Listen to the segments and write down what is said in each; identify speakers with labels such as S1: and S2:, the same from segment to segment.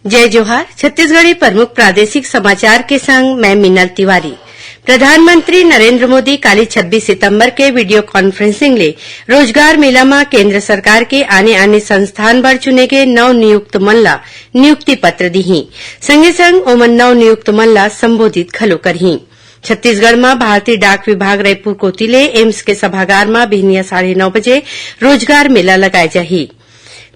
S1: जय जोहार। छत्तीसगढ़ी प्रमुख प्रादेशिक समाचार के संग मैं मिनल तिवारी। प्रधानमंत्री नरेंद्र मोदी काली 26 सितंबर के वीडियो कॉन्फ्रेंसिंग ले रोजगार मेला में केंद्र सरकार के आने संस्थान बर चुने गए नव नियुक्त मन ला नियुक्ति पत्र दीही। संगे संग ओमन नव नियुक्त मन ला संबोधित घलो करही। छत्तीसगढ़ में भारतीय डाक विभाग रायपुर कोती ले एम्स के सभागार में बिहनिया 9:30 बजे रोजगार मेला लगाए जाही।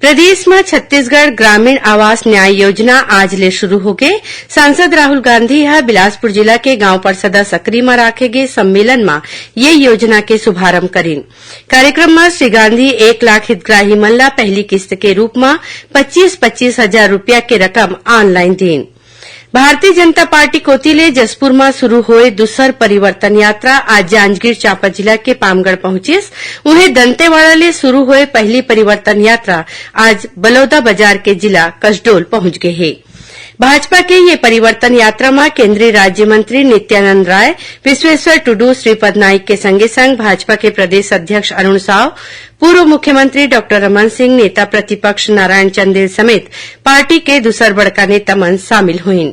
S1: प्रदेश में छत्तीसगढ़ ग्रामीण आवास न्याय योजना आज ले शुरू हो गए। सांसद राहुल गांधी हा बिलासपुर जिला के गांव परिषद सकरी में राखे गए सम्मेलन में ये योजना के शुभारंभ करीन। कार्यक्रम में श्री गांधी 1 लाख हितग्राही मन ला पहली किस्त के रूप में 25-25 हजार रूपया के रकम ऑनलाइन दीन। भारतीय जनता पार्टी कोती ले जसपुर में शुरू हुए दूसर परिवर्तन यात्रा आज जांजगीर चांपा जिला के पामगढ़ पहुंचिस। उन्हें दंतेवाड़ा ले शुरू हुए पहली परिवर्तन यात्रा आज बलौदा बाजार के जिला कसडोल पहुंच गए है। भाजपा के ये परिवर्तन यात्रा में केंद्रीय राज्य मंत्री नित्यानंद राय, विश्वेश्वर टुडू, श्रीपद नाइक के संगे संग भाजपा के प्रदेश अध्यक्ष अरुण साव, पूर्व मुख्यमंत्री डॉ रमन सिंह, नेता प्रतिपक्ष नारायण चंदेल समेत पार्टी के दूसर बड़का नेता मन शामिल हुईन।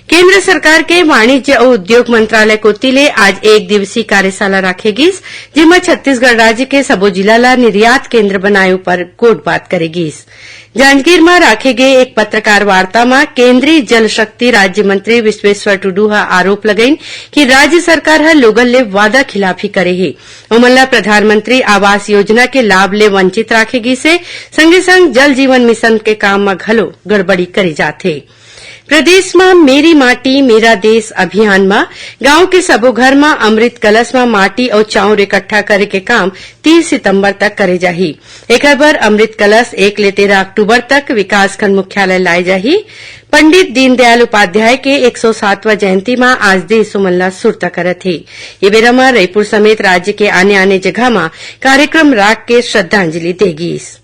S1: केंद्र सरकार के वाणिज्य और उद्योग मंत्रालय कोती ले आज एक दिवसीय कार्यशाला राखेगिस, जिसमें छत्तीसगढ़ राज्य के सबो जिला ला निर्यात केंद्र बनाए पर गोट बात करेगिस। जांजगीर में राखे गए एक पत्रकार वार्ता में केंद्रीय जल शक्ति राज्य मंत्री विश्वेश्वर टुडू हा आरोप लगाइन कि राज्य सरकार हा लोगन ले वादा खिलाफी करे है। ओमन ला प्रधानमंत्री आवास योजना के लाभ ले वंचित राखेगिस से संगे संग जल जीवन मिशन के काम में घलो गड़बड़ी करे जाथे। प्रदेश में मेरी माटी मेरा देश अभियान में गांव के सबो घर में अमृत कलश में माटी और चाउर इकट्ठा करे के काम 30 सितंबर तक करे जाही। एकर बर अमृत कलश 1 ले 13 अक्टूबर तक विकासखंड मुख्यालय लाए जाही। पंडित दीनदयाल उपाध्याय के 107वां जयंती में आज देश सुमन ला सुरता करत है। ये बेरा में रायपुर समेत राज्य के आने जगह में कार्यक्रम राख के श्रद्धांजलि देगीस।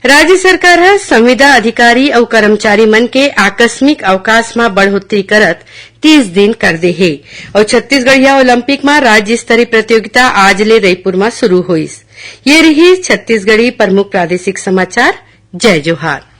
S1: राज्य सरकार हा संविदा अधिकारी और कर्मचारी मन के आकस्मिक अवकाश में बढ़ोतरी करत 30 दिन कर दे है और छत्तीसगढ़िया ओलंपिक में राज्य स्तरीय प्रतियोगिता आज ले रायपुर में शुरू हुई। ये रही छत्तीसगढ़ी प्रमुख प्रादेशिक समाचार। जय जोहार।